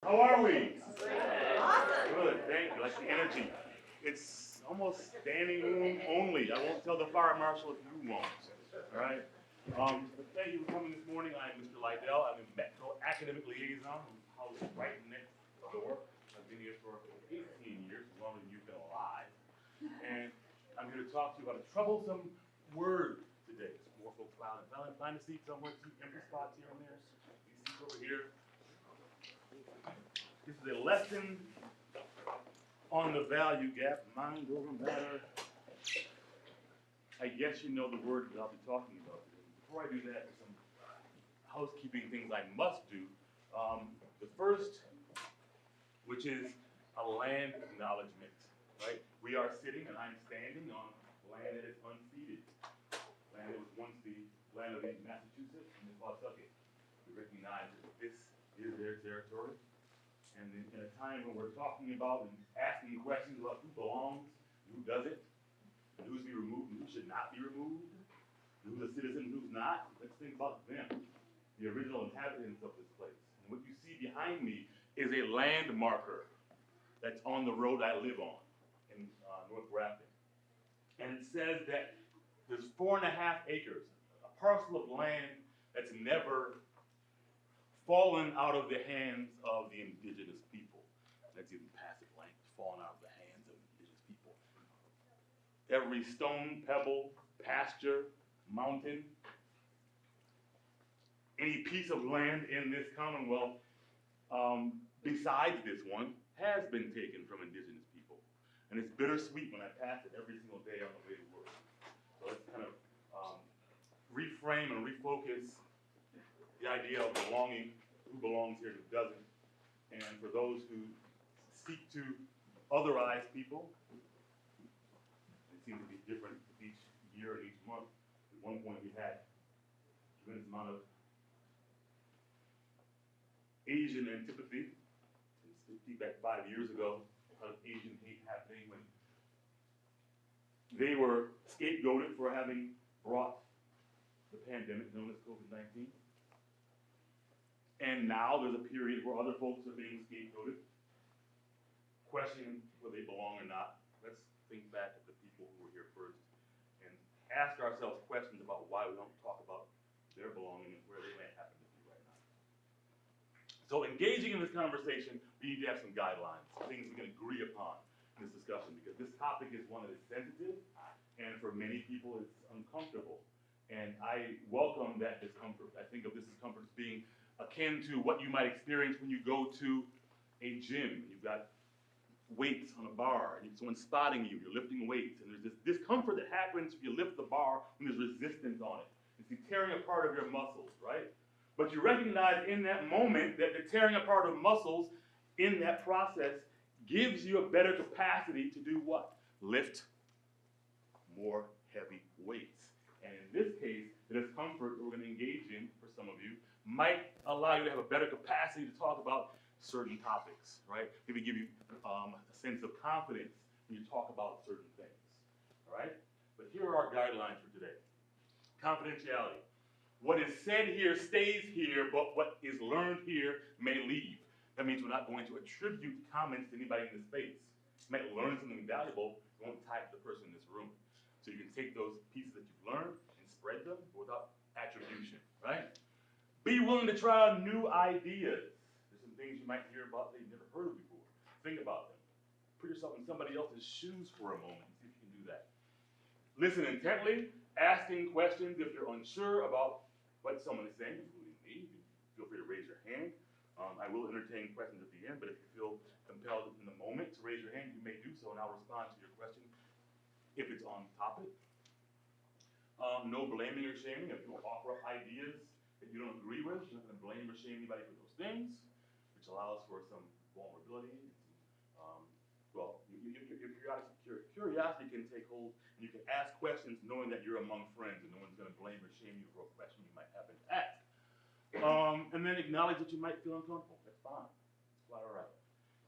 How are we? Awesome. Good, thank you. Like the energy. It's almost standing room only. I won't tell the fire marshal if you won't. All right. But thank you for coming this morning. I'm Mr. Liddell. I'm a Metro Academic Liaison who's housed right next door. I've been here for 18 years, as long as you've been alive. And I'm here to talk to you about a troublesome word today. It's more folks find a seat somewhere, some empty spots here and there. These seats over here. This is a lesson on the value gap, mind over matter. I guess you know the word that I'll be talking about. Before I do that, there's some housekeeping things I must do. The first, which is a land acknowledgement, right? We are sitting and I'm standing on land that is unceded. Land that was once the land of Massachusetts and the Pawtucket. We recognize that this is their territory. And in a time when we're talking about and asking questions about who belongs, who doesn't, and who's to be removed and who should not be removed, who's a citizen and who's not, let's think about them, the original inhabitants of this place. And what you see behind me is a land marker that's on the road I live on in North Grafton. And it says that there's 4.5 acres, a parcel of land that's never fallen out of the hands of the indigenous people. That's even passive language, fallen out of the hands of indigenous people. Every stone, pebble, pasture, mountain, any piece of land in this Commonwealth, besides this one, has been taken from indigenous people. And it's bittersweet when I pass it every single day on the way to work. So let's kind of reframe and refocus the idea of belonging, who belongs here and who doesn't. And for those who seek to otherize people, it seems to be different each year and each month. At one point we had a tremendous amount of Asian antipathy. Speak back 5 years ago, a lot of Asian hate happening when they were scapegoated for having brought the pandemic known as COVID-19. And now there's a period where other folks are being scapegoated, questioning whether they belong or not. Let's think back at the people who were here first and ask ourselves questions about why we don't talk about their belonging and where they may happen to be right now. So engaging in this conversation, we need to have some guidelines, things we can agree upon in this discussion, because this topic is one that is sensitive, and for many people it's uncomfortable. And I welcome that discomfort. I think of this discomfort as being akin to what you might experience when you go to a gym. You've got weights on a bar, and someone's spotting you, you're lifting weights, and there's this discomfort that happens if you lift the bar when there's resistance on it. It's the tearing apart of your muscles, right? But you recognize in that moment that the tearing apart of muscles in that process gives you a better capacity to do what? Lift more heavy weights. And in this case, the discomfort that we're going to engage in, for some of you, might allow you to have a better capacity to talk about certain topics, right? Maybe give you a sense of confidence when you talk about certain things, all right? But here are our guidelines for today. Confidentiality. What is said here stays here, but what is learned here may leave. That means we're not going to attribute comments to anybody in this space. You might learn something valuable, it won't tie to the person in this room. So you can take those pieces that you've learned and spread them without attribution, right? Be willing to try out new ideas. There's some things you might hear about that you've never heard of before. Think about them. Put yourself in somebody else's shoes for a moment and see if you can do that. Listen intently, asking questions if you're unsure about what someone is saying, including me. Feel free to raise your hand. I will entertain questions at the end, but if you feel compelled in the moment to raise your hand, you may do so, and I'll respond to your question if it's on topic. No blaming or shaming. If you offer up ideas that you don't agree with, you're not going to blame or shame anybody for those things, which allows for some vulnerability. Your curiosity can take hold, and you can ask questions knowing that you're among friends, and no one's going to blame or shame you for a question you might happen to ask. And then acknowledge that you might feel uncomfortable. That's fine. It's quite all right.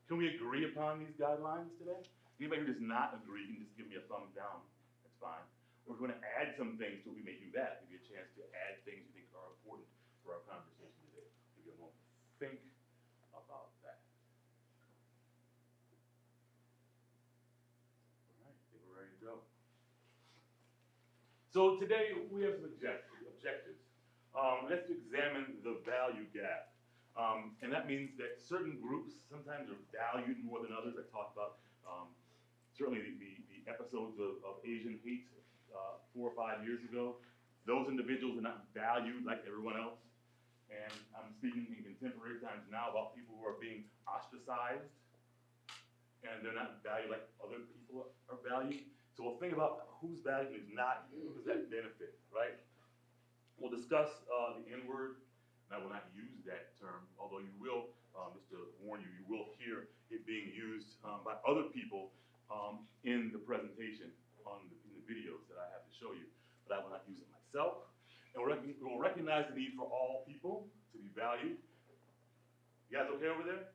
Can we agree upon these guidelines today? Anybody who does not agree can just give me a thumbs down. That's fine. Or if we want to add some things to it, we may do that. Give you a chance to add things you think are important for our conversation today. Give you a moment to think about that. go. So today we have some objectives. Let's examine the value gap. And that means that certain groups sometimes are valued more than others. I talked about certainly the episodes of Asian hate 4 or 5 years ago. Those individuals are not valued like everyone else. And I'm speaking in contemporary times now about people who are being ostracized, and they're not valued like other people are valued. So we'll think about who's valued and who's not, who does that benefit, right? We'll discuss the N-word, and I will not use that term, although you will, just to warn you, you will hear it being used by other people in the presentation in the videos that I have to show you, but I will not use it myself. And we'll recognize the need for all people to be valued. You guys okay over there?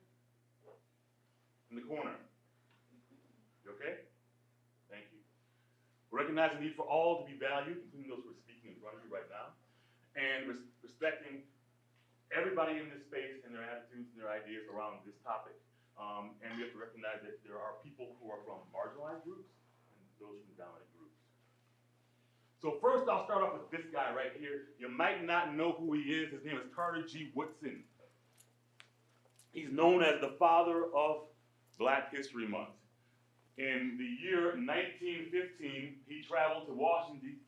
In the corner. You okay? Thank you. We recognize the need for all to be valued, including those who are speaking in front of you right now, and respecting everybody in this space and their attitudes and their ideas around this topic. And we have to recognize that there are people who are from marginalized groups and those from dominant groups. So first I'll start off with this guy right here. You might not know who he is. His name is Carter G. Woodson. He's known as the father of Black History Month. In the year 1915, he traveled to Washington,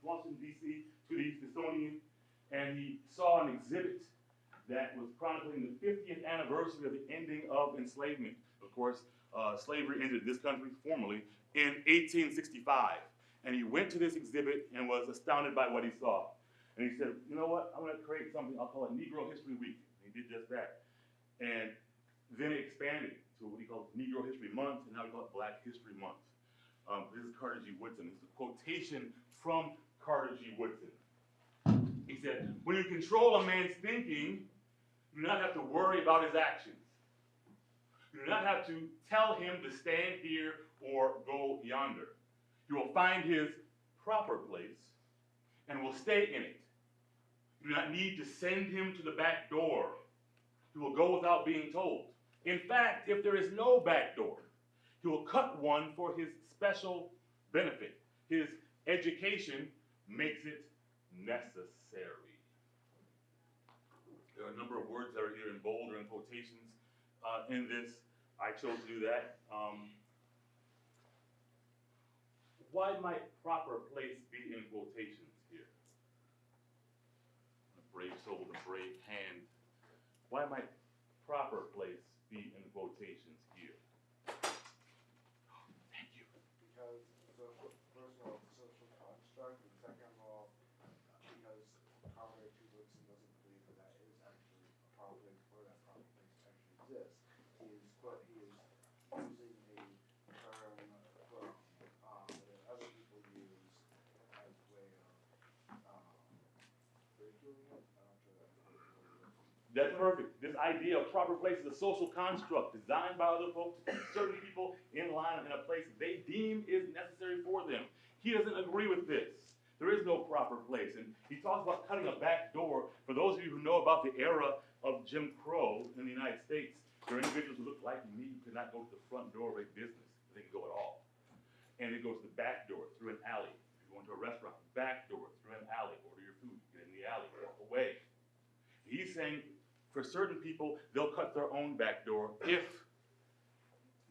D.C., to the Smithsonian, and he saw an exhibit that was chronicling the 50th anniversary of the ending of enslavement. Of course, slavery ended in this country formally in 1865. And he went to this exhibit and was astounded by what he saw. And he said, you know what, I'm gonna create something, I'll call it Negro History Week. And he did just that. And then it expanded to what he called Negro History Month, and now we call it Black History Month. This is Carter G. Woodson. It's a quotation from Carter G. Woodson. He said, when you control a man's thinking, you do not have to worry about his actions. You do not have to tell him to stand here or go yonder. He will find his proper place and will stay in it. You do not need to send him to the back door. He will go without being told. In fact, if there is no back door, he will cut one for his special benefit. His education makes it necessary. There are a number of words that are either in bold or in quotations in this. I chose to do that. Why might proper place be in quotations here? A brave soul with a brave hand. Why might proper place be in quotations here? Thank you. Because first of all, it's a social construct, and second of all, because Carter G. Woodson doesn't believe that that is actually a proper place, or that proper place actually exists. He is using a term from that other people use as a way of ridiculing it. I'm not sure that's the word. That's perfect. This idea of proper place is a social construct designed by other folks to keep certain people in line in a place they deem is necessary for them. He doesn't agree with this. There is no proper place. And he talks about cutting a back door. For those of you who know about the era of Jim Crow in the United States, there are individuals who look like me who could not go to the front door of a business. They can go at all. And it goes to the back door, through an alley. If you go into a restaurant, back door, through an alley, order your food, get in the alley, walk away. He's saying for certain people, they'll cut their own back door if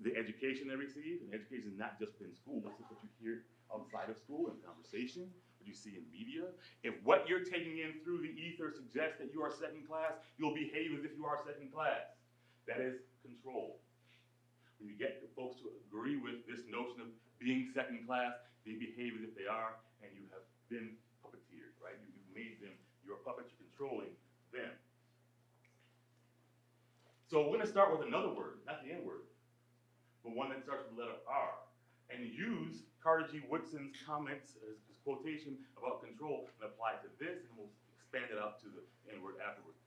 the education they receive, and education is not just in school, this is what you hear outside of school in conversation, what you see in media. If what you're taking in through the ether suggests that you are second class, you'll behave as if you are second class. That is control. When you get folks to agree with this notion of being second class, they behave as if they are, and you have been puppeteered, right? You've made them your puppets, you're controlling them. So we're going to start with another word, not the N-word, but one that starts with the letter R, and use Carter G. Woodson's comments, his quotation about control, and apply it to this, and we'll expand it out to the N-word afterwards.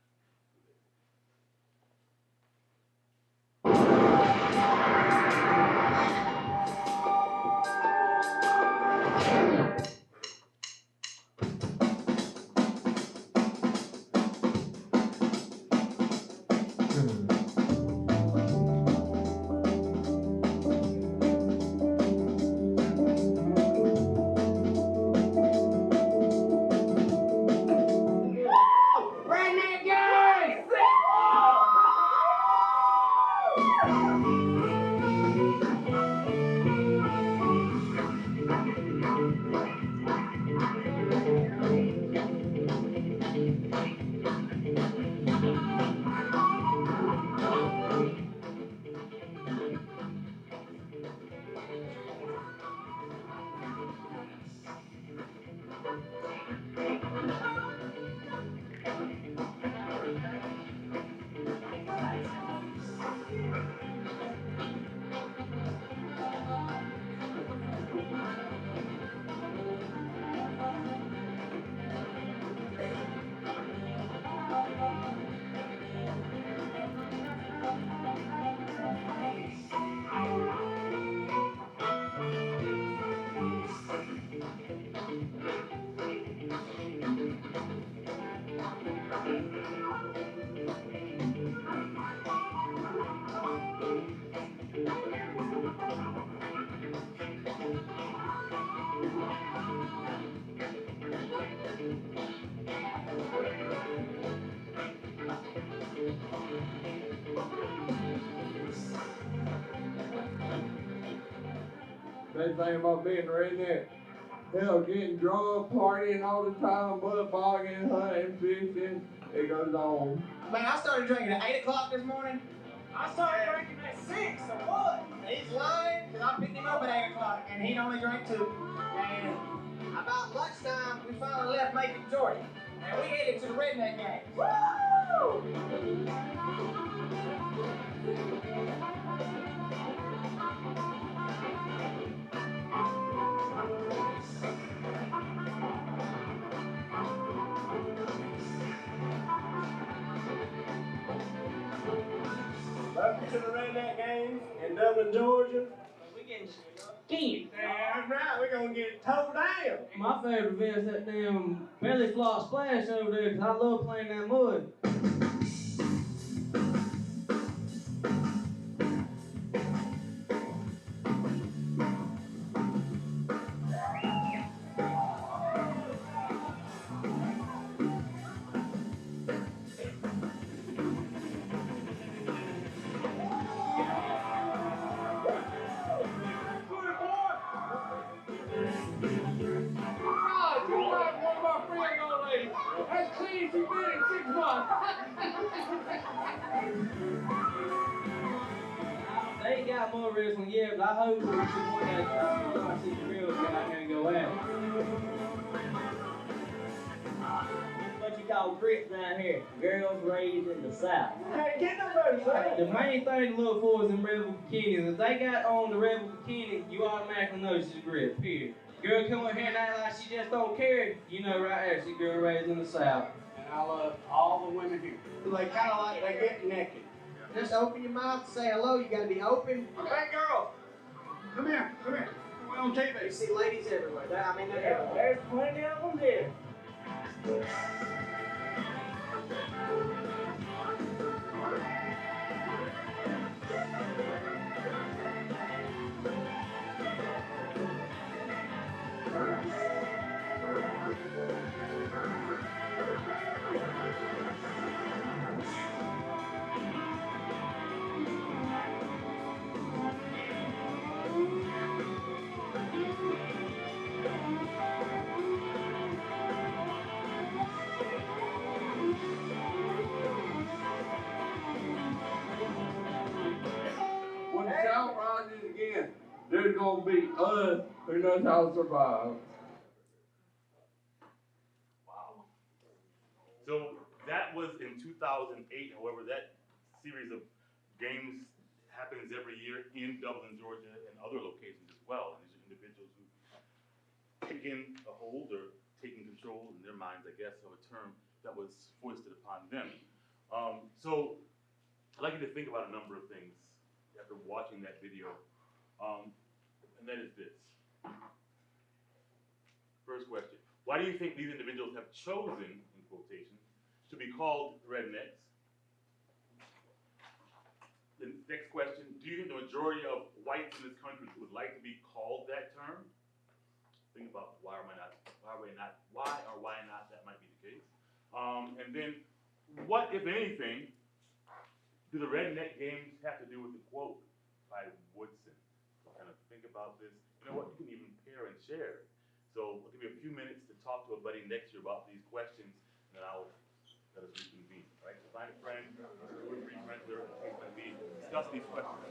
Best thing about being a redneck, hell, getting drunk, partying all the time, mud bogging, hunting, fishing, it goes on. Man, I started drinking at 8 o'clock this morning. I started drinking at 6, so what? He's lying, because I picked him up at 8 o'clock, and he only drank 2. And about lunchtime, we finally left Macon, Georgia. And we headed to the redneck game. Woo! Welcome to the redneck games in Dublin, Georgia. We getting skinned. That's right, we're gonna get towed down. My favorite event's that damn belly flop splash over there, because I love playing that mud. They ain't got more wrestling yet, but I hope we can see one that I see the real guy out here and go at it. What you call grits down here? Girls raised in the South. Hey, get them those out. The main thing to look for is them rebel bikinis. If they got on the rebel bikini, you automatically know she's a grip, period. Girl come up here and act like she just don't care, you know right there, she's a girl raised in the South. And I love all the women here. They kind of like they get naked. Just open your mouth to say hello. You gotta be open. Hey, girl, come here, come here. We're on TV. You see ladies everywhere. I mean, they're everywhere. There's plenty of them there. When the South rises again, there's gonna be us who knows how to survive. Wow. So that was in 2008. However, that series of games happens every year in Dublin, Georgia, and other locations as well. And these are individuals who taken a hold or taken control in their minds, I guess, of a term that was foisted upon them. So I'd like you to think about a number of things after watching that video, and that is this. First question, why do you think these individuals have chosen, in quotations, to be called rednecks? The next question, do you think the majority of whites in this country would like to be called that term? Think about why or why not that might be the case. And then, what, if anything, Do the redneck games have to do with the quote by Woodson? So kind of think about this. You know what? You can even pair and share. So I'll give you a few minutes to talk to a buddy next to you about these questions, and then I'll let us reconvene. All right? So find a friend, two or three friends, whatever the case might be, discuss these questions.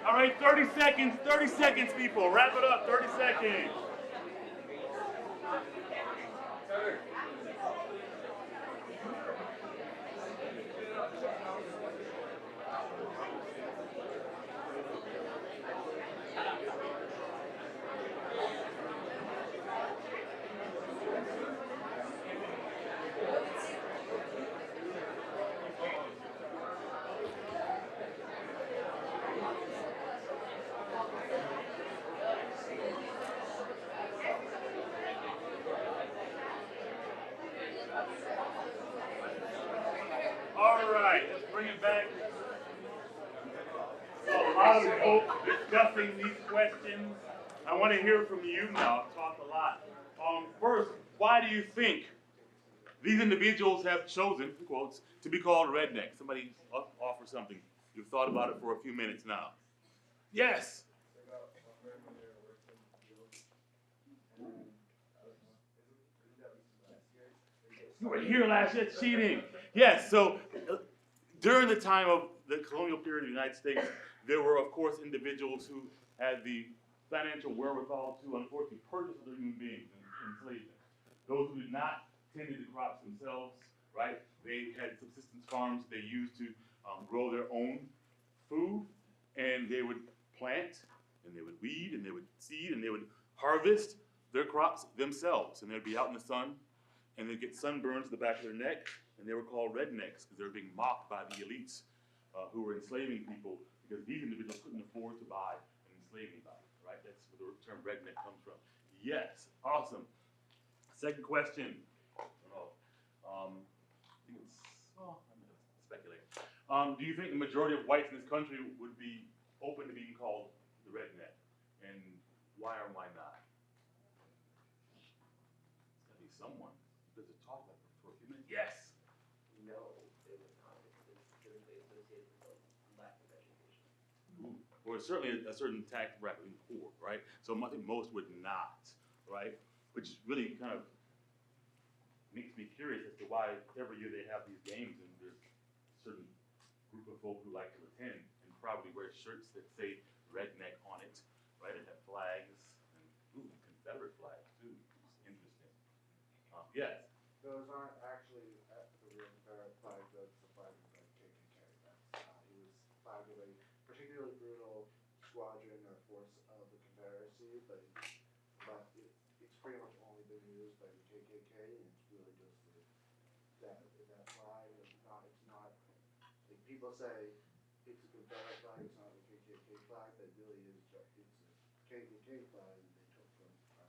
All right, 30 seconds, people. Wrap it up, 30 seconds. All right, let's bring it back. So a lot of folks discussing these questions. I want to hear from you now. I've talked a lot. First, why do you think these individuals have chosen, in quotes, to be called redneck? Somebody offer something. You've thought about it for a few minutes now. Yes. You were here last year cheating. Yes, so during the time of the colonial period of the United States, there were, of course, individuals who had the financial wherewithal to, unfortunately, purchase other human beings and enslave them. Those who did not tended the crops themselves, right? They had subsistence farms they used to grow their own food, and they would plant, and they would weed, and they would seed, and they would harvest their crops themselves, and they'd be out in the sun, and they'd get sunburns to the back of their neck, and they were called rednecks because they were being mocked by the elites who were enslaving people because these individuals couldn't afford to buy and enslave anybody, right? That's where the term redneck comes from. Yes, awesome. Second question. I'm gonna speculate. Do you think the majority of whites in this country would be open to being called the redneck? And why or why not? It's gotta be someone. Does it talk about it for a few minutes? Yes. No, it was not. It's directly associated with the lack of education. Ooh. Or certainly a certain tax bracket, poor, right? So I think most would not, right? Which really kind of makes me curious as to why every year they have these games and there's 10 and probably wear shirts that say redneck on it, right? And have flags and Confederate flags too. It's interesting. Yes. Those aren't actually the real Confederate flag, that's the flag of the KKK. He was flag of a particularly brutal squadron or force of the Confederacy, but it's pretty much only been used by the KKK, and it's really just that flag. It's not, like people say it's a Confederate flag, it's not a KKK flag, but it really is it's a KKK flag that they took from a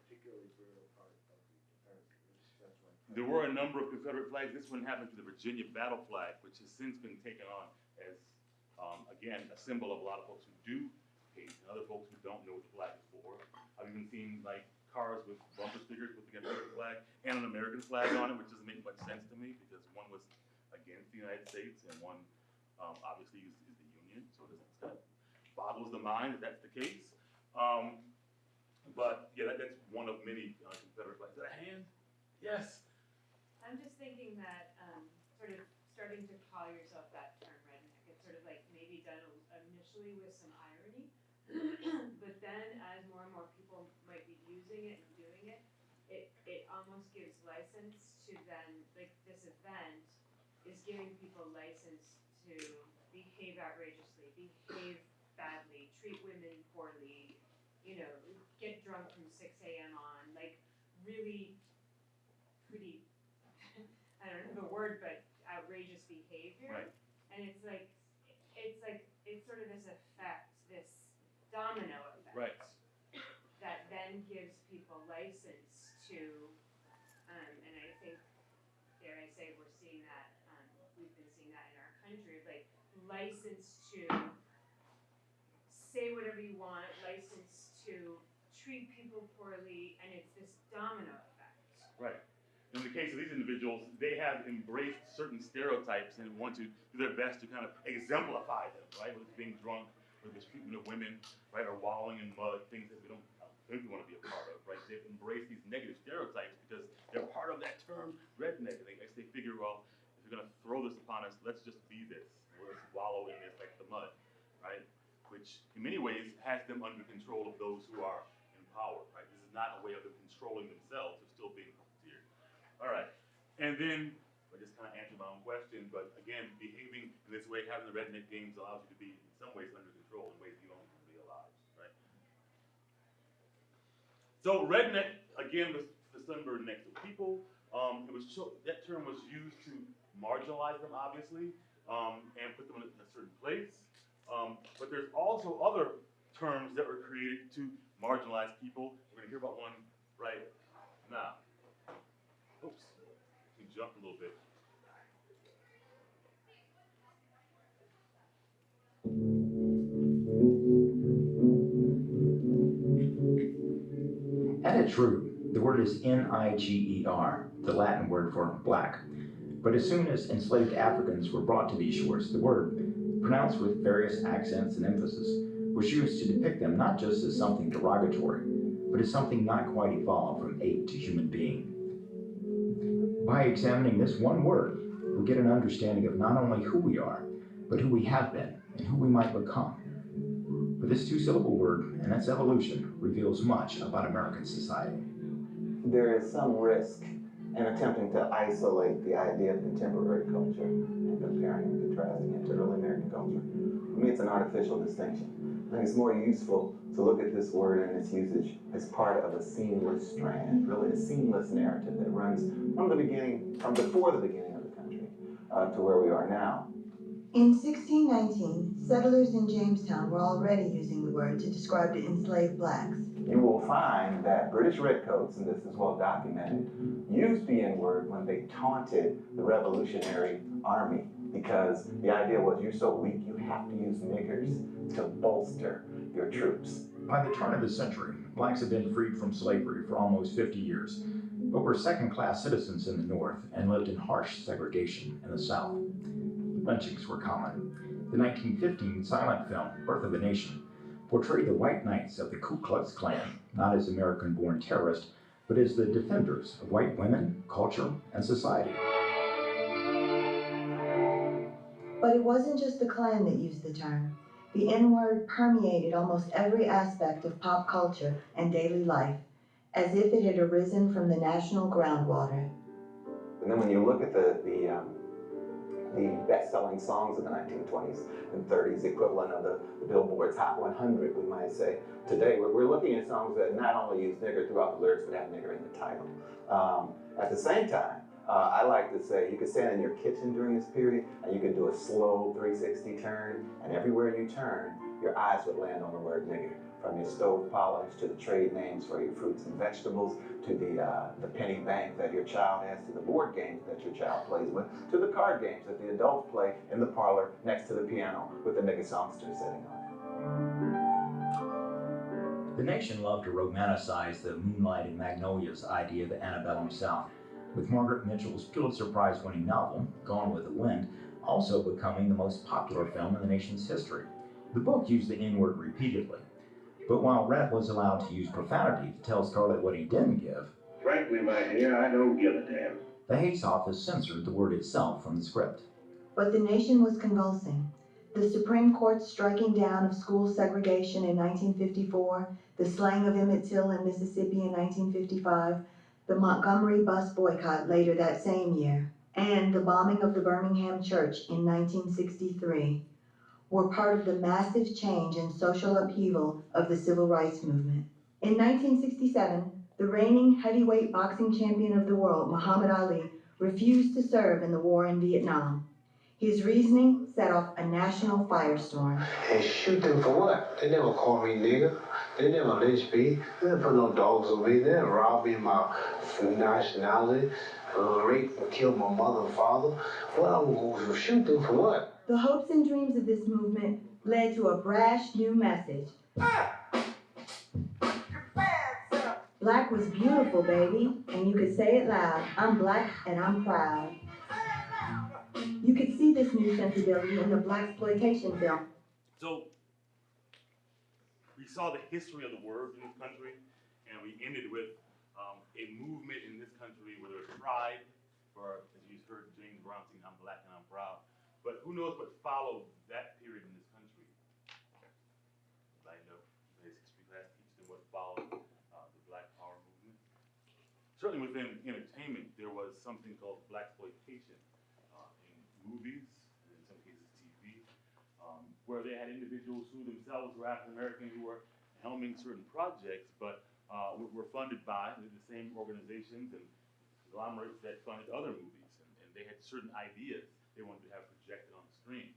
particularly brutal part of the Confederacy. That's why. There were a number of Confederate flags. This one happened to the Virginia battle flag, which has since been taken on as, again, a symbol of a lot of folks who do hate and other folks who don't know what the flag is for. I've even seen like cars with bumper stickers with the Confederate flag and an American flag on it, which doesn't make much sense to me because one was against the United States and one obviously is the Union. So it kind of boggles the mind that that's the case. But yeah, that's one of many Confederate flags. Is that a hand? Yes. I'm just thinking that sort of starting to call yourself that term redneck, it's sort of like maybe done initially with some irony, but then as more and more people might be using it and doing it, it almost gives license to then, like this event is giving people license to behave outrageously, behave badly, treat women poorly, you know, get drunk from 6 a.m. on, like really pretty, I don't know the word, but outrageous behavior. Right. And it's sort of this effect, this domino effect. Right. That then gives people license to, and I think, dare I say, we're seeing that, we've been seeing that in our country, like license to say whatever you want, license to treat people poorly, and it's this domino effect. Right. In the case of these individuals, they have embraced certain stereotypes and want to do their best to kind of exemplify them, right? Whether it's being drunk, or this treatment of women, right, or wallowing in mud, things that we don't think we want to be a part of, right? They've embraced these negative stereotypes because they're part of that term redneck. And they figure, well, if you're going to throw this upon us, let's just be this. Let's wallow in this like the mud, right? Which in many ways has them under control of those who are in power, right? This is not a way of them controlling themselves. They're still being puppeteered. All right. And then, I just kind of answered my own question, but again, behaving in this way, having the redneck games allows you to be in some ways under control in ways you don't even realize, right? So redneck, again, was the sunbird next to people. That term was used to marginalize them, obviously, and put them in a certain place. But there's also other terms that were created to marginalize people. We're gonna hear about one right now. Oops, we jumped a little bit. At its root, the word is Niger, the Latin word for black. But as soon as enslaved Africans were brought to these shores, the word, pronounced with various accents and emphasis, was used to depict them not just as something derogatory, but as something not quite evolved from ape to human being. By examining this one word, we get an understanding of not only who we are, but who we have been and who we might become. But this two-syllable word and its evolution reveals much about American society. There is some risk in attempting to isolate the idea of contemporary culture and comparing and contrasting it to early American culture. For me, it's an artificial distinction. I think it's more useful to look at this word and its usage as part of a seamless strand, really a seamless narrative that runs from the beginning, from before the beginning of the country to where we are now. In 1619, settlers in Jamestown were already using the word to describe the enslaved blacks. You will find that British redcoats, and this is well documented, used the N-word when they taunted the Revolutionary Army because the idea was, you're so weak, you have to use niggers to bolster your troops. By the turn of the century, blacks had been freed from slavery for almost 50 years, but were second-class citizens in the North and lived in harsh segregation in the South. Lynchings were common. The 1915 silent film, Birth of a Nation, portrayed the white knights of the Ku Klux Klan not as American-born terrorists, but as the defenders of white women, culture, and society. But it wasn't just the Klan that used the term. The N-word permeated almost every aspect of pop culture and daily life, as if it had arisen from the national groundwater. And then when you look at the best-selling songs of the 1920s and 30s, equivalent of the Billboard's Hot 100, we might say, today we're looking at songs that not only use nigger throughout the lyrics, but have nigger in the title. At the same time, I like to say you could stand in your kitchen during this period and you could do a slow 360 turn, and everywhere you turn, your eyes would land on the word nigger. From your stove polish to the trade names for your fruits and vegetables, to the penny bank that your child has, to the board games that your child plays with, to the card games that the adults play in the parlor next to the piano with the nigger songster sitting on it. The nation loved to romanticize the Moonlight and Magnolias idea of the antebellum South, with Margaret Mitchell's Pulitzer Prize-winning novel, Gone with the Wind, also becoming the most popular film in the nation's history. The book used the N-word repeatedly, but while Rhett was allowed to use profanity to tell Scarlett what he didn't give, frankly, my dear, I don't give a damn. the Hays office censored the word itself from the script. But the nation was convulsing. The Supreme Court's striking down of school segregation in 1954, the slaying of Emmett Till in Mississippi in 1955, the Montgomery bus boycott later that same year, and the bombing of the Birmingham church in 1963 were part of the massive change and social upheaval of the civil rights movement. In 1967, the reigning heavyweight boxing champion of the world, Muhammad Ali, refused to serve in the war in Vietnam. His reasoning set off a national firestorm. And shoot them for what? They never call me nigger. They never lynch me. They never put no dogs on me. They never rob me of my nationality, rape and kill my mother and father. Well, I'm going to shoot them for what? The hopes and dreams of this movement led to a brash new message. Black was beautiful, baby, and you could say it loud. I'm black and I'm proud. You could see this new sensibility in the blaxploitation film. So, we saw the history of the word in this country, and we ended with a movement in this country where there's pride, or as you heard James Brown sing, I'm black and I'm proud. But who knows what followed that period in this country? I know, his history class teaches them what followed the Black Power movement. Certainly within entertainment, there was something called blaxploitation in movies, and in some cases TV, where they had individuals who themselves were African American who were helming certain projects, but were funded by the same organizations and conglomerates that funded other movies, and they had certain ideas they wanted to have projected on the screen.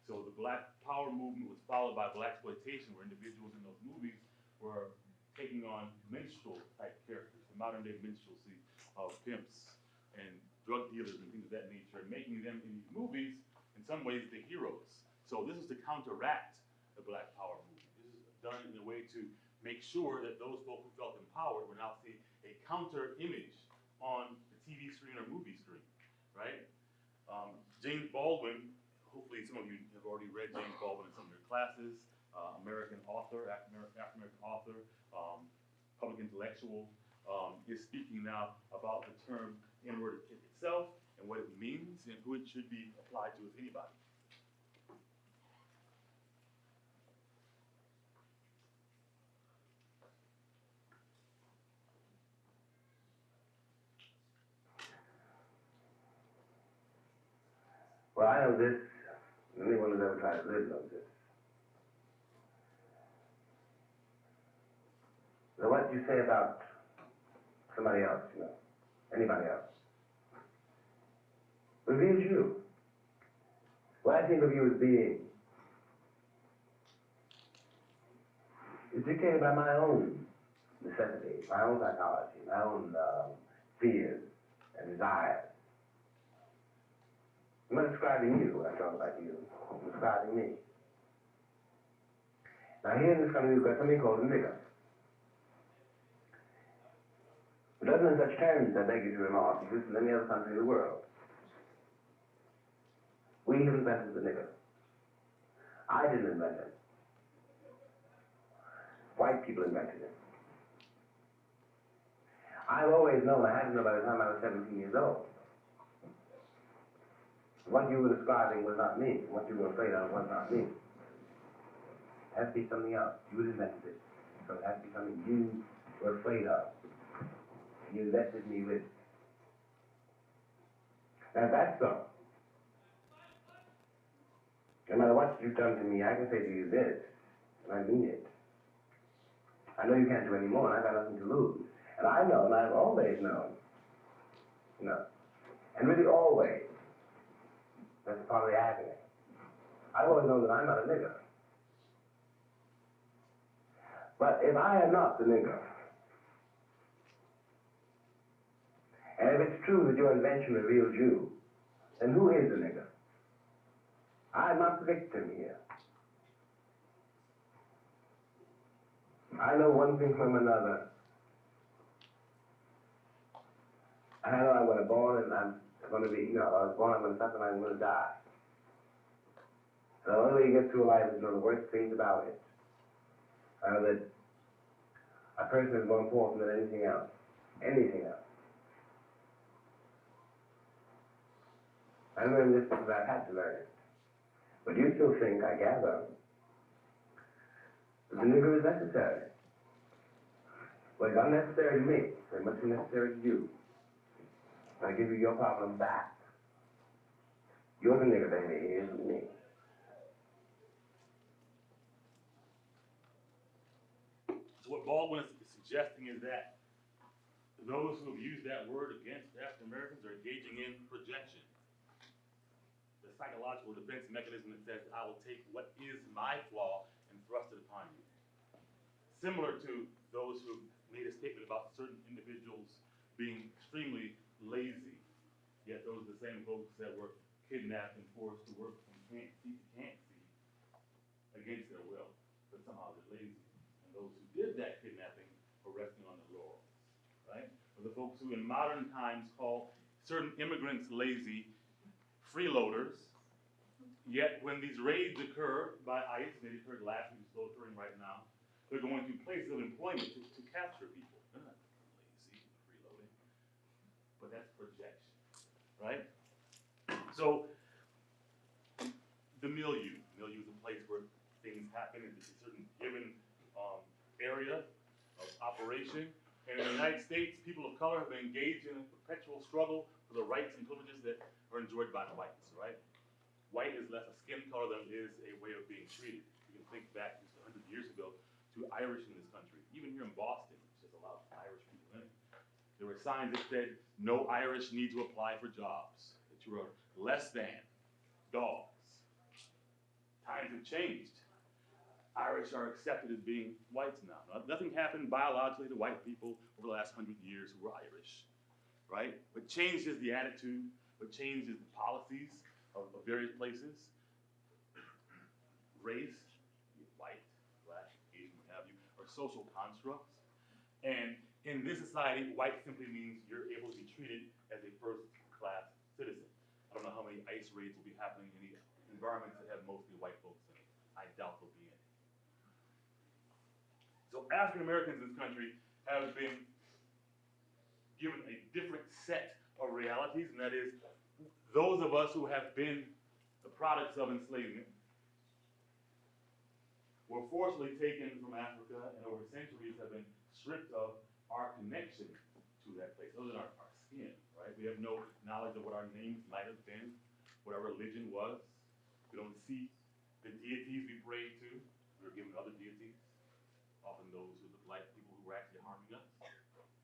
So the Black Power movement was followed by blaxploitation, where individuals in those movies were taking on minstrel type characters, the modern day minstrelsy of pimps and drug dealers and things of that nature, and making them in these movies in some ways the heroes. So this is to counteract the Black Power movement. This is done in a way to make sure that those folks who felt empowered will now see a counter image on the TV screen or movie screen, right? James Baldwin, hopefully some of you have already read James Baldwin in some of your classes, American author, African-American author, public intellectual, is speaking now about the term N-word itself and what it means and who it should be applied to, if anybody. Well, I know this. Anyone who's ever tried to live knows this. So what you say about somebody else, you know, anybody else, reveals you. What I think of you as being is dictated by my own necessities, my own psychology, my own fears and desires. I'm not describing you when I talk about you. I'm describing me. Now here in this country we've got something called a nigger. It doesn't in such terms, I beg you to remark, exist in any other country in the world. We have invented the nigger. I didn't invent it. White people invented it. I've always known, I had to know by the time I was 17 years old. What you were describing was not me. What you were afraid of was not me. It has to be something else. You invented it. So it has to be something you were afraid of. And you invested me with. Now that's so. No matter what you've done to me, I can say to you this, and I mean it. I know you can't do any more, and I've got nothing to lose. And I know, and I've always known, and really always, that's part of the agony. I've always known that I'm not a nigger. But if I am not the nigger, and if it's true that your invention reveals you, then who is the nigger? I'm not the victim here. I know one thing from another. I know I'm going to born and I'm going to be, I was born, I'm going to suffer, and I'm going to die. And the only way you get through life is to know the worst things about it. I know that a person is more important than anything else. Anything else. I learned this because I've had to learn it. But you still think, I gather, that the nigger is necessary. Well, it's unnecessary to me, very much necessary to you. I give you your problem back. You're the nigger, baby, it isn't me. So what Baldwin is suggesting is that those who have used that word against African Americans are engaging in projection. The psychological defense mechanism that says, I will take what is my flaw and thrust it upon you. Similar to those who made a statement about certain individuals being extremely lazy, yet those are the same folks that were kidnapped and forced to work from can't see to can't see against their will, but somehow they're lazy. And those who did that kidnapping were resting on their laurels, right? Or the folks who in modern times call certain immigrants lazy freeloaders, yet when these raids occur by ICE, and they occurred last week, still occurring right now, they're going to places of employment to capture people. They're not lazy, freeloading, but that's projection, right? So, the milieu is a place where things happen in a certain given area of operation. And in the United States, people of color have been engaged in a perpetual struggle for the rights and privileges that are enjoyed by the whites, right? White is less a skin color than it is a way of being treated. You can think back just 100 years ago to Irish in this country. Even here in Boston, which has a lot of Irish people in it, there were signs that said, no Irish need to apply for jobs, that you are less than dogs. Times have changed. Irish are accepted as being whites now. Nothing happened biologically to white people over the last 100 years who were Irish, right? What changed is the attitude, what changed is the policies of various places. Race, white, black, Asian, what have you, are social constructs. And in this society, white simply means you're able to be treated as a first-class citizen. I don't know how many ICE raids will be happening in the environments that have mostly white folks in it. I doubt there'll be any. So African Americans in this country have been given a different set of realities, and that is those of us who have been the products of enslavement were forcibly taken from Africa and over centuries have been stripped of our connection to that place, other than our skin, right? We have no knowledge of what our names might have been, what our religion was. We don't see the deities we prayed to. We were given other deities, often those who look like people who were actually harming us,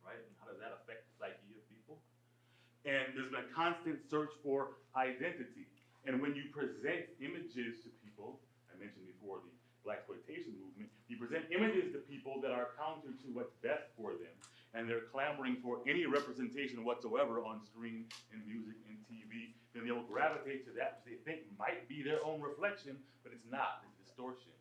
right? And how does that affect the psyche of people? And there's been a constant search for identity. And when you present images to people, I mentioned before the blaxploitation movement, you present images to people that are counter to what's best for them, and they're clamoring for any representation whatsoever on screen, in music, in TV, then they will gravitate to that which they think might be their own reflection, but it's not, it's distortion.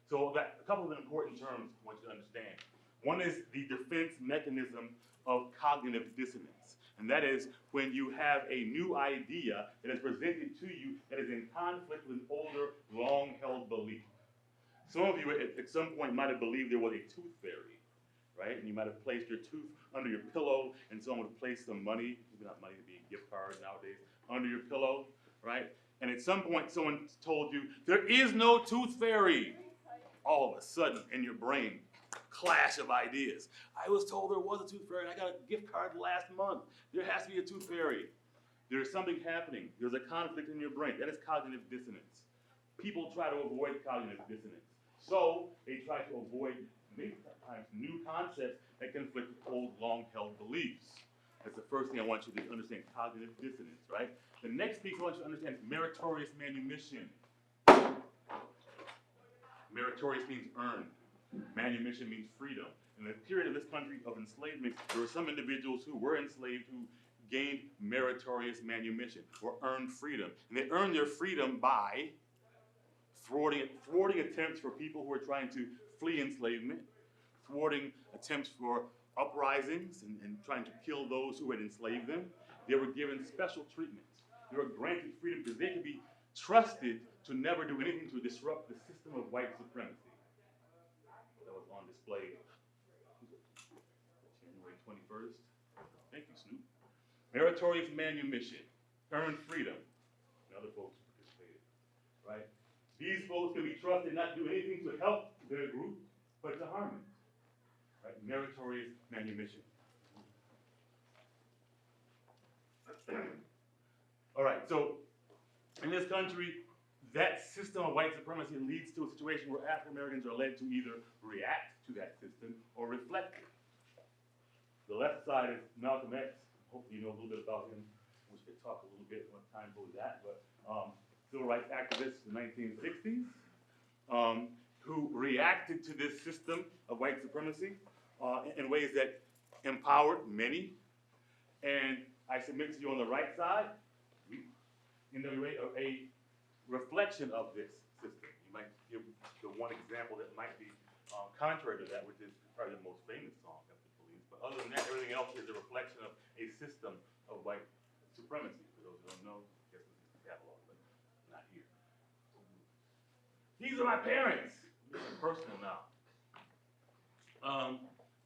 So a couple of important terms I want you to understand. One is the defense mechanism of cognitive dissonance. And that is when you have a new idea that is presented to you that is in conflict with an older, long-held belief. Some of you at some point might have believed there was a tooth fairy. right? And you might have placed your tooth under your pillow, and someone would place some money, maybe not money, to be gift cards nowadays, under your pillow, right? And at some point, someone told you, there is no tooth fairy. All of a sudden, in your brain, clash of ideas. I was told there was a tooth fairy, and I got a gift card last month. There has to be a tooth fairy. There's something happening. There's a conflict in your brain. That is cognitive dissonance. People try to avoid cognitive dissonance. So they try to avoid many times new concepts that conflict with old, long-held beliefs. That's the first thing I want you to understand, cognitive dissonance, right? The next piece I want you to understand is meritorious manumission. Meritorious means earned. Manumission means freedom. In the period of this country of enslavement, there were some individuals who were enslaved who gained meritorious manumission or earned freedom. And they earned their freedom by thwarting attempts for people who were trying to flee enslavement, thwarting attempts for uprisings and trying to kill those who had enslaved them. They were given special treatments. They were granted freedom because they could be trusted to never do anything to disrupt the system of white supremacy. That was on display January 21st. Thank you, Snoop. Meritorious manumission, earned freedom, and other folks who participated, right? These folks can be trusted not to do anything to help their group, but to harm it, right? Meritorious manumission. All right, so in this country, that system of white supremacy leads to a situation where African Americans are led to either react to that system or reflect it. The left side is Malcolm X. Hopefully you know a little bit about him. I wish we could talk a little bit when time goes that, but civil rights activist in the 1960s who reacted to this system of white supremacy in ways that empowered many. And I submit to you on the right side, NWA are a reflection of this system. You might give the one example that might be contrary to that, which is probably the most famous song of the Police. But other than that, everything else is a reflection of a system of white supremacy. For those who don't know, I guess this is the catalog, but not here. These are my parents. This is personal now.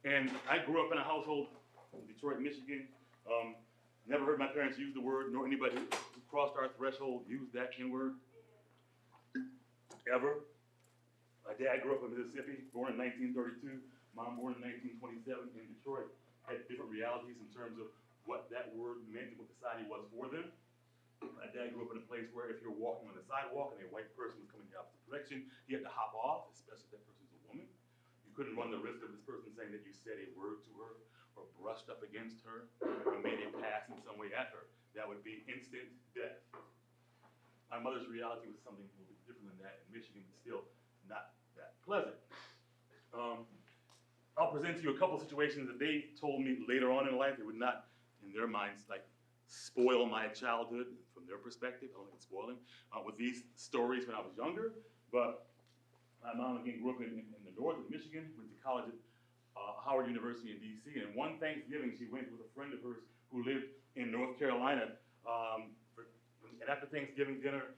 And I grew up in a household in Detroit, Michigan. Never heard my parents use the word, nor anybody who crossed our threshold use that N-word, ever. My dad grew up in Mississippi, born in 1932. Mom born in 1927 in Detroit. Had different realities in terms of what that word meant and what society was for them. My dad grew up in a place where if you're walking on the sidewalk and a white person was coming the opposite direction, he had to hop off, especially if that person's a woman. You couldn't run the risk of this person saying that you said a word to her or brushed up against her or made a pass in some way at her. That would be instant death. My mother's reality was something a little bit different than that in Michigan, but still not that pleasant. I'll present to you a couple situations that they told me later on in life. They would not, in their minds, like spoil my childhood from their perspective. I don't think it's spoiling with these stories when I was younger. But my mom again grew up in the north of Michigan, went to college at Howard University in DC, and one Thanksgiving she went with a friend of hers who lived in North Carolina. And after Thanksgiving dinner,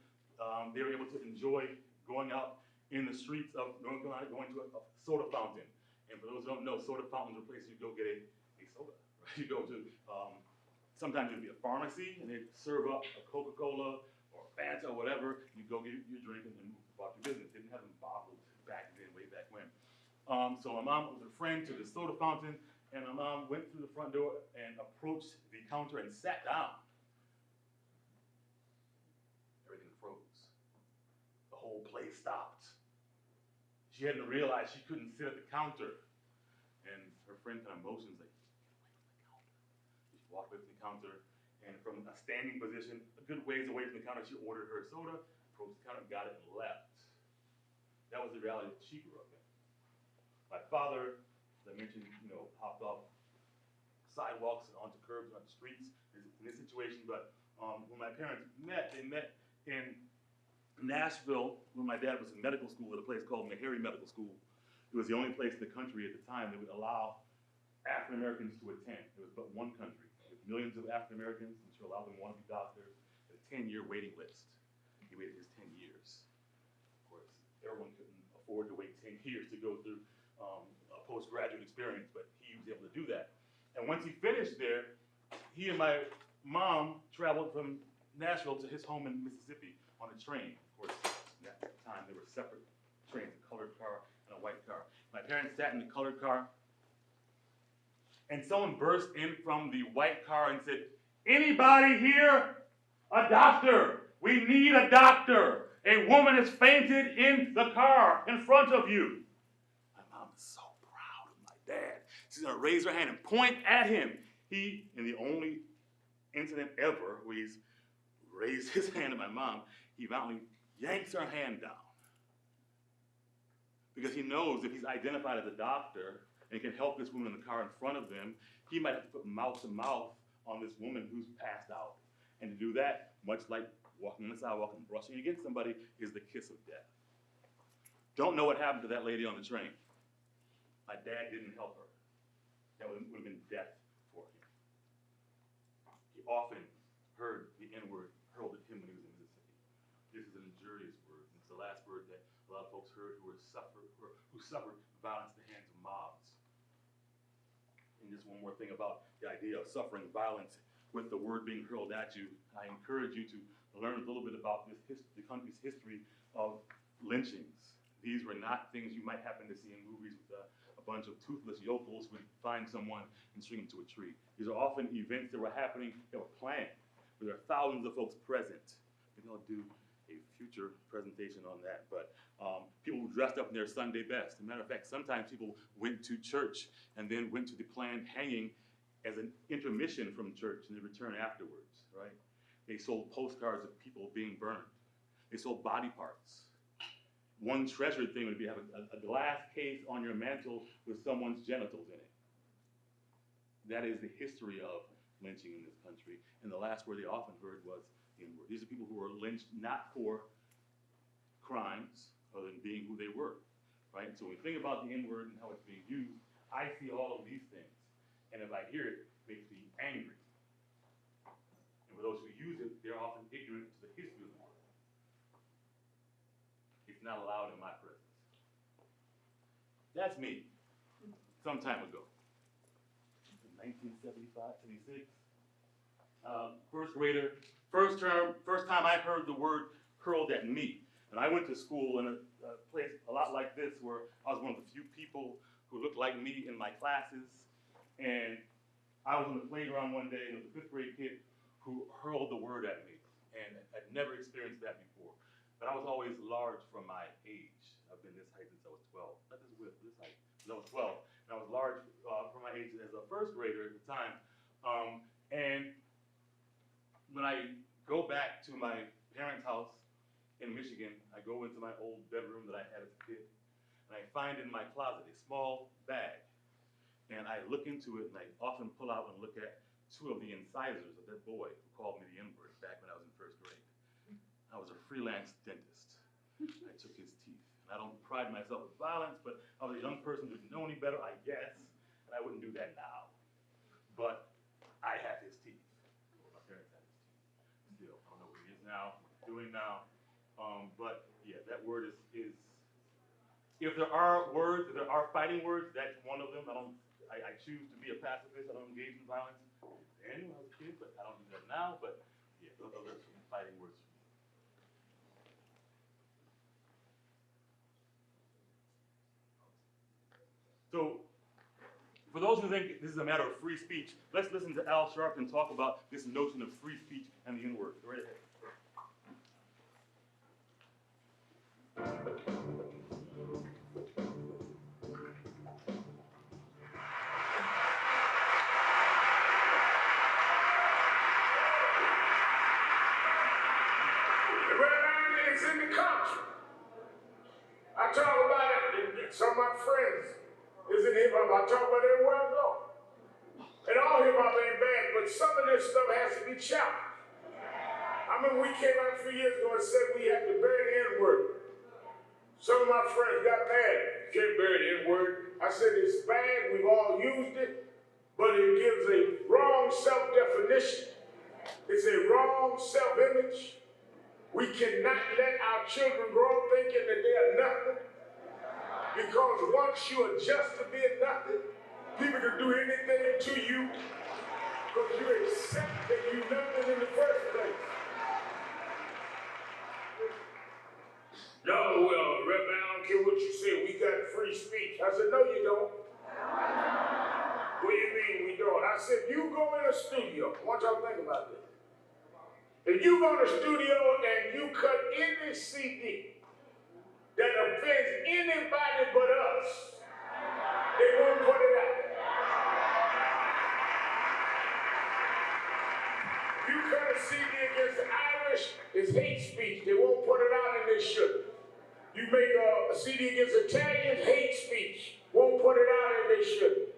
they were able to enjoy going out in the streets of North Carolina, going to a soda fountain. And for those who don't know, soda fountains are places you go get a soda. Right? You go to, sometimes it'd be a pharmacy, and they'd serve up a Coca-Cola or Fanta or whatever. You go get your drink and move about your business. Didn't have them bottled back then, way back when. So my mom was with a friend to the soda fountain, and my mom went through the front door and approached the counter and sat down. Everything froze. The whole place stopped. She hadn't realized she couldn't sit at the counter. And her friend kind of motions like, get away from the counter. She walked away from the counter, and from a standing position, a good ways away from the counter, she ordered her soda, approached the counter, got it, and left. That was the reality that she grew up in. My father, as I mentioned, hopped off sidewalks and onto curbs and onto streets in this situation. But when my parents met, they met in Nashville when my dad was in medical school at a place called Meharry Medical School. It was the only place in the country at the time that would allow African Americans to attend. There was but one country with millions of African Americans, and to allow them to want to be doctors, a 10-year waiting list. He waited his 10 years. Of course, everyone couldn't afford to wait 10 years to go through a postgraduate experience, but he was able to do that. And once he finished there, he and my mom traveled from Nashville to his home in Mississippi on a train. Of course, at that time there were separate trains, a colored car and a white car. My parents sat in the colored car, and someone burst in from the white car and said, "Anybody here? A doctor. We need a doctor. A woman has fainted in the car in front of you." My mom is so proud of my dad. She's gonna raise her hand and point at him. He, in the only incident ever where he's raised his hand at my mom, he violently yanks her hand down. Because he knows if he's identified as a doctor and can help this woman in the car in front of them, he might have to put mouth to mouth on this woman who's passed out. And to do that, much like walking on the sidewalk and brushing against somebody, is the kiss of death. Don't know what happened to that lady on the train. My dad didn't help her. That would have been death for him. He often heard the N-word hurled at him when he was in Mississippi. This is an injurious word. It's the last word that a lot of folks heard who suffered violence at the hands of mobs. And just one more thing about the idea of suffering violence with the word being hurled at you. I encourage you to learn a little bit about the country's history of lynchings. These were not things you might happen to see in movies with a bunch of toothless yokels who would find someone and string them to a tree. These are often events that were happening, that were planned, where there are thousands of folks present. Maybe I'll do a future presentation on that, but people who dressed up in their Sunday best. As a matter of fact, sometimes people went to church and then went to the planned hanging as an intermission from church and then returned afterwards, right? They sold postcards of people being burned. They sold body parts. One treasured thing would be have a glass case on your mantle with someone's genitals in it. That is the history of lynching in this country. And the last word they often heard was the N-word. These are people who were lynched not for crimes other than being who they were, right? So when we think about the N-word and how it's being used, I see all of these things. And if I hear it, it makes me angry. And for those who use it, they're often ignorant to the history of the word. It's not allowed in my presence. That's me, some time ago. 1975, 76. First grader, first time I heard the word hurled at me. And I went to school in a place a lot like this where I was one of the few people who looked like me in my classes. And I was on the playground one day and there was a fifth grade kid who hurled the word at me. And I'd never experienced that before. But I was always large for my age. I've been this height since I was 12. Not this width, this height. Since I was 12. And I was large for my age as a first grader at the time. And when I go back to my parents' house in Michigan, I go into my old bedroom that I had as a kid, and I find in my closet a small bag. And I look into it, and I often pull out and look at two of the incisors of that boy who called me the N-word back when I was in first grade. I was a freelance dentist. I took his teeth. And I don't pride myself with violence, but I was a young person who didn't know any better, I guess, and I wouldn't do that now. But I had his teeth. My parents had his teeth. Still, I don't know what he is now, doing now. But yeah, that word is if there are words, if there are fighting words, that's one of them. I choose to be a pacifist. I don't engage in violence. And when I was a kid, but I don't do that now. But yeah, those are some fighting words for me. So, for those who think this is a matter of free speech, let's listen to Al Sharpton talk about this notion of free speech and the N-word. Go right ahead. It's in the country. I talk about it, and some of my friends is in hip hop. I talk about it everywhere I go. And all hip hop ain't bad, but some of this stuff has to be challenged. I remember we came out a few years ago and said we had to bury the N-word. Some of my friends got mad. You can't bury the N-word. I said it's bad, we've all used it, but it gives a wrong self-definition. It's a wrong self-image. We cannot let our children grow up thinking that they are nothing. Because once you adjust to being nothing, people can do anything to you because you accept that you're nothing in the first place. No, well, Reverend, I don't care what you say. We got free speech. I said, no, you don't. What do you mean we don't? I said, you go in a studio. I want y'all to think about this. If you go in a studio and you cut any CD that offends anybody but us, they won't put it out. You cut a CD against the Irish, it's hate speech. They won't put it out and they shouldn't. You make a CD against Italians, hate speech. Won't put it out and they shouldn't.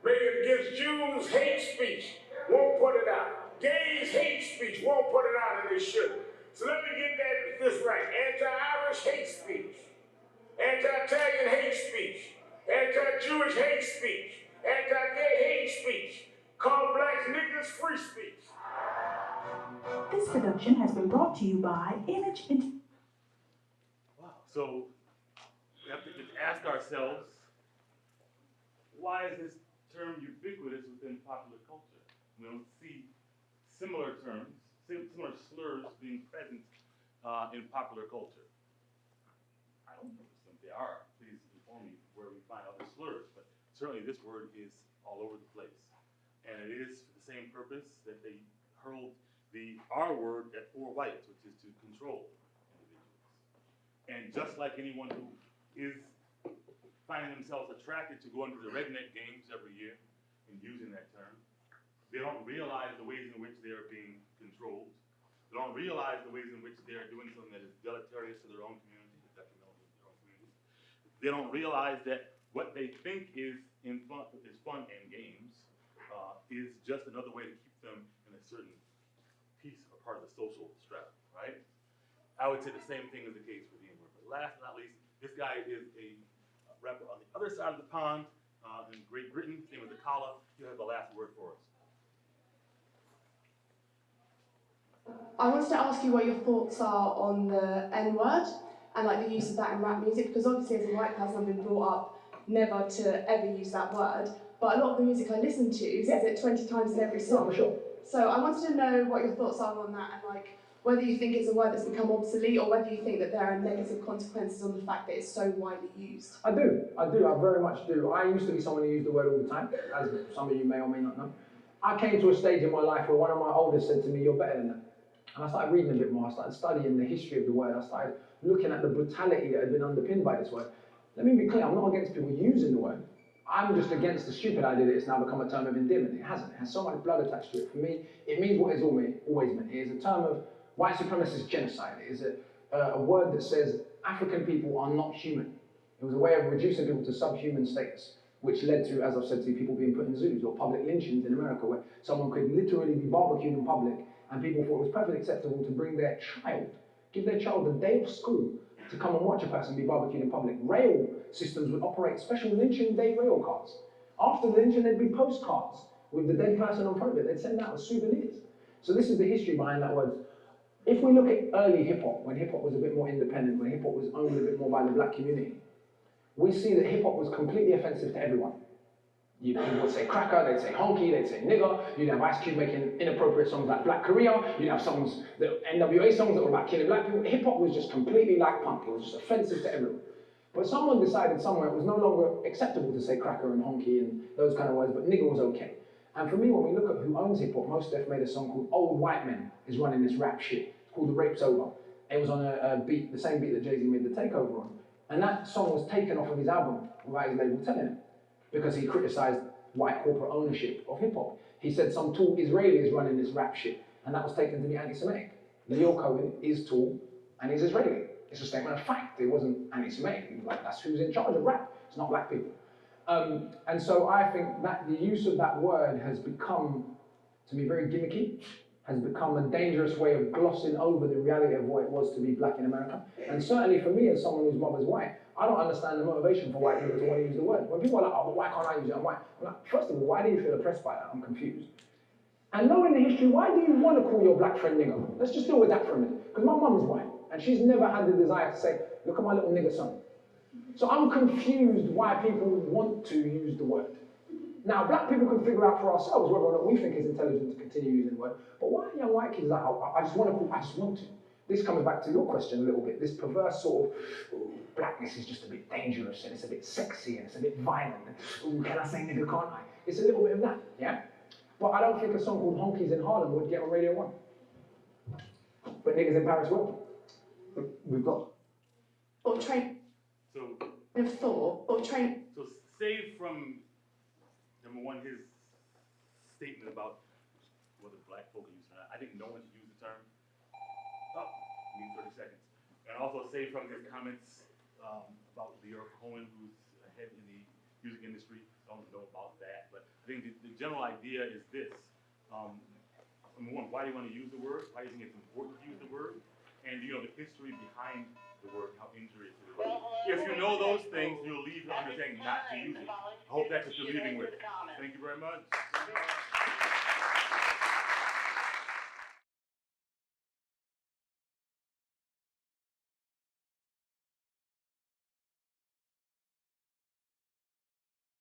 Make it against Jews, hate speech. Won't put it out. Gays, hate speech. Won't put it out and they shouldn't. So let me get this right. Anti-Irish, hate speech. Anti-Italian, hate speech. Anti-Jewish, hate speech. Anti-gay, hate speech. Call blacks niggas, free speech. This production has been brought to you by Image. Wow. So we have to just ask ourselves, why is this term ubiquitous within popular culture? We don't see similar terms, similar slurs being present in popular culture. I don't know if they are. Please inform me where we find other slurs, but certainly this word is all over the place. And it is for the same purpose that they hurled the R word at poor whites, which is to control individuals. And just like anyone who is finding themselves attracted to going to the redneck games every year and using that term, they don't realize the ways in which they are being controlled. They don't realize the ways in which they are doing something that is deleterious to their own community, detrimental to their own community. They don't realize that what they think is fun and games is just another way to keep them in a certain piece or part of the social strata, right? I would say the same thing is the case with the N-word. But last but not least, this guy is a rapper on the other side of the pond in Great Britain. His name is Akala. He has the last word for us. I wanted to ask you what your thoughts are on the N-word and like the use of that in rap music, because obviously as a white person I've been brought up never to ever use that word, but a lot of the music I listen to says it 20 times in every song. Yeah, for sure. So I wanted to know what your thoughts are on that and like whether you think it's a word that's become obsolete or whether you think that there are negative consequences on the fact that it's so widely used. I do, I very much do. I used to be someone who used the word all the time, as some of you may or may not know. I came to a stage in my life where one of my elders said to me, "You're better than that." And I started reading a bit more, I started studying the history of the word, I started looking at the brutality that had been underpinned by this word. Let me be clear, I'm not against people using the word. I'm just against the stupid idea that it's now become a term of endearment. It hasn't. It has so much blood attached to it. For me, it means what it's always meant. It is a term of white supremacist genocide. It is a word that says African people are not human. It was a way of reducing people to subhuman status, which led to, as I've said to you, people being put in zoos or public lynchings in America, where someone could literally be barbecued in public and people thought it was perfectly acceptable to bring their child, give their child the day of school to come and watch a person be barbecued in public. Rail systems would operate special lynching day rail cars. After the lynching, there'd be postcards with the dead person on front of it. They'd send out as souvenirs. So this is the history behind that word. If we look at early hip-hop, when hip-hop was a bit more independent, when hip-hop was owned a bit more by the black community, we see that hip-hop was completely offensive to everyone. People would say cracker, they'd say honky, they'd say nigger. You'd have Ice Cube making inappropriate songs like Black Korea. You'd have songs, NWA songs that were about killing black people. Hip-hop was just completely like punk. It was just offensive to everyone. But someone decided somewhere it was no longer acceptable to say cracker and honky and those kind of words, but nigger was okay. And for me, when we look at who owns hip-hop, Mos Def made a song called Old White Men is running this rap shit. It's called The Rape's Over. It was on a beat, the same beat that Jay-Z made The Takeover on. And that song was taken off of his album without his label telling him, because he criticized white corporate ownership of hip-hop. He said some tall Israeli is running this rap shit, and that was taken to be anti-Semitic. Leo Cohen is tall and he's Israeli. It's a statement of fact. It wasn't anti-Semitic. Like, that's who's in charge of rap. It's not black people. And so I think that the use of that word has become, to me, very gimmicky, has become a dangerous way of glossing over the reality of what it was to be black in America. And certainly for me, as someone whose mother's white, I don't understand the motivation for white people to want to use the word. When people are like, oh, why can't I use it? I'm white. I'm like, first of all, why do you feel oppressed by that? I'm confused. And knowing the history, why do you want to call your black friend nigger? Let's just deal with that for a minute. Because my mum's white, and she's never had the desire to say, look at my little nigger son. So I'm confused why people want to use the word. Now, black people can figure out for ourselves whether or not we think it's intelligent to continue using the word. But why young white kids like, I just want to call, I just want to. This comes back to your question a little bit. This perverse sort of, ooh, blackness is just a bit dangerous and it's a bit sexy and it's a bit violent. Ooh, can I say nigga, can't I? It's a little bit of that, yeah? But I don't think a song called Honkies in Harlem would get on Radio 1. But niggas in Paris will. We've got. Or train of thought, or train. So save from, number one, his statement about whether black folk are using it. I think no one should use the term. Oh, give me 30 seconds. And also save from his comments about Leora Cohen, who's ahead in the music industry. I don't know about that, but I think the general idea is this. Number one, why do you want to use the word? Why do you think it's important to use the word? And you know the history behind the word, how injurious it is. If you know those things, you'll leave the understanding not to use it. I hope that's what you're leaving with. Thank you very much.